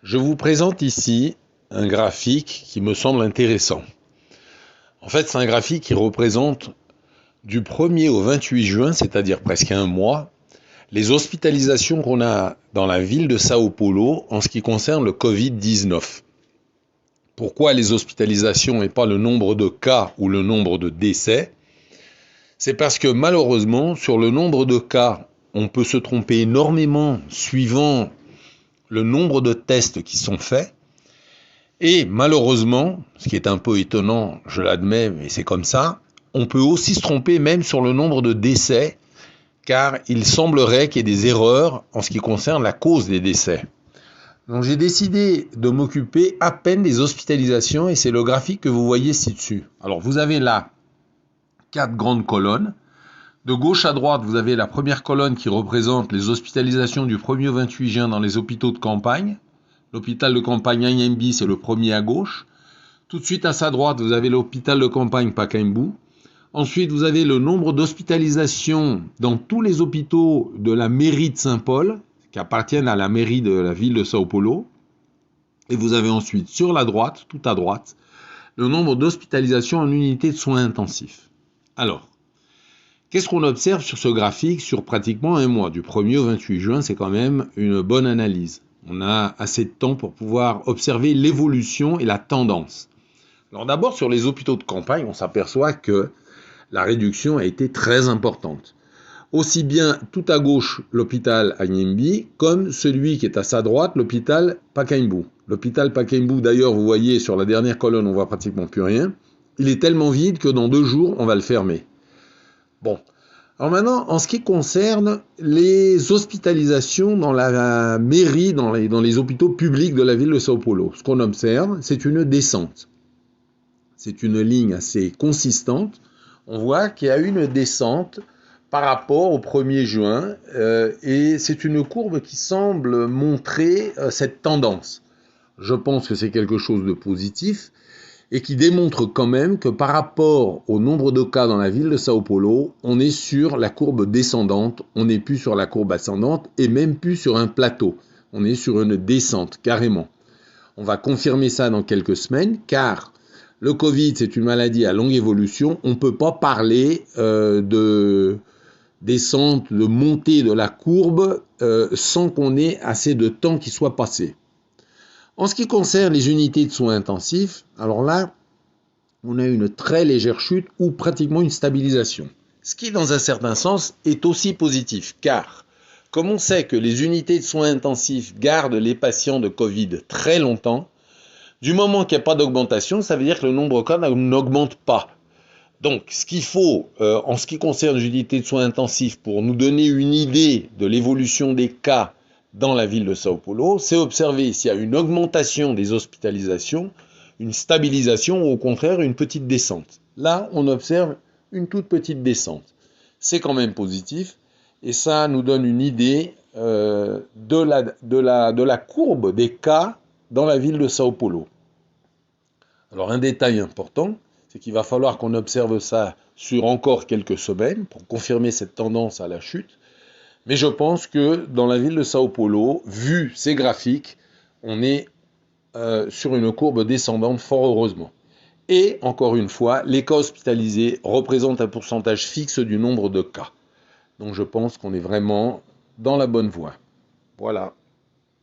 Je vous présente ici un graphique qui me semble intéressant. En fait, c'est un graphique qui représente du 1er au 28 juin, c'est-à-dire presque un mois, les hospitalisations qu'on a dans la ville de Sao Paulo en ce qui concerne le Covid-19. Pourquoi les hospitalisations et pas le nombre de cas ou le nombre de décès? C'est parce que malheureusement, sur le nombre de cas, on peut se tromper énormément suivant le nombre de tests qui sont faits. Et malheureusement, ce qui est un peu étonnant, je l'admets, mais c'est comme ça, on peut aussi se tromper même sur le nombre de décès, car il semblerait qu'il y ait des erreurs en ce qui concerne la cause des décès. Donc j'ai décidé de m'occuper à peine des hospitalisations et c'est le graphique que vous voyez ci-dessus. Alors vous avez là 4 grandes colonnes. De gauche à droite, vous avez la première colonne qui représente les hospitalisations du 1er au 28 juin dans les hôpitaux de campagne. L'hôpital de campagne Anhembi, c'est le premier à gauche. Tout de suite à sa droite, vous avez l'hôpital de campagne Pacaembu. Ensuite, vous avez le nombre d'hospitalisations dans tous les hôpitaux de la mairie de Saint-Paul, qui appartiennent à la mairie de la ville de Sao Paulo. Et vous avez ensuite, sur la droite, tout à droite, le nombre d'hospitalisations en unité de soins intensifs. Alors, qu'est-ce qu'on observe sur ce graphique sur pratiquement un mois? Du 1er au 28 juin, c'est quand même une bonne analyse. On a assez de temps pour pouvoir observer l'évolution et la tendance. Alors d'abord, sur les hôpitaux de campagne, on s'aperçoit que la réduction a été très importante. Aussi bien tout à gauche l'hôpital Anhembi, comme celui qui est à sa droite, l'hôpital Pacaembu. L'hôpital Pacaembu, d'ailleurs, vous voyez sur la dernière colonne, on voit pratiquement plus rien. Il est tellement vide que dans 2 jours, on va le fermer. Bon. Alors maintenant, en ce qui concerne les hospitalisations dans la mairie, dans les hôpitaux publics de la ville de Sao Paulo, ce qu'on observe, c'est une descente. C'est une ligne assez consistante. On voit qu'il y a une descente par rapport au 1er juin et c'est une courbe qui semble montrer cette tendance. Je pense que c'est quelque chose de positif et qui démontre quand même que par rapport au nombre de cas dans la ville de Sao Paulo, on est sur la courbe descendante, on n'est plus sur la courbe ascendante et même plus sur un plateau. On est sur une descente, carrément. On va confirmer ça dans quelques semaines, car le Covid, c'est une maladie à longue évolution. On ne peut pas parler de descente, de montée de la courbe sans qu'on ait assez de temps qui soit passé. En ce qui concerne les unités de soins intensifs, alors là, on a une très légère chute ou pratiquement une stabilisation. Ce qui, dans un certain sens, est aussi positif, car comme on sait que les unités de soins intensifs gardent les patients de Covid très longtemps, du moment qu'il n'y a pas d'augmentation, ça veut dire que le nombre de cas n'augmente pas. Donc, ce qu'il faut, en ce qui concerne les unités de soins intensifs, pour nous donner une idée de l'évolution des cas dans la ville de Sao Paulo, c'est observer s'il y a une augmentation des hospitalisations, une stabilisation ou au contraire une petite descente. Là, on observe une toute petite descente. C'est quand même positif et ça nous donne une idée de la courbe des cas dans la ville de Sao Paulo. Alors un détail important, c'est qu'il va falloir qu'on observe ça sur encore quelques semaines pour confirmer cette tendance à la chute. Mais je pense que dans la ville de Sao Paulo, vu ces graphiques, on est sur une courbe descendante fort heureusement. Et encore une fois, les cas hospitalisés représentent un pourcentage fixe du nombre de cas. Donc je pense qu'on est vraiment dans la bonne voie. Voilà.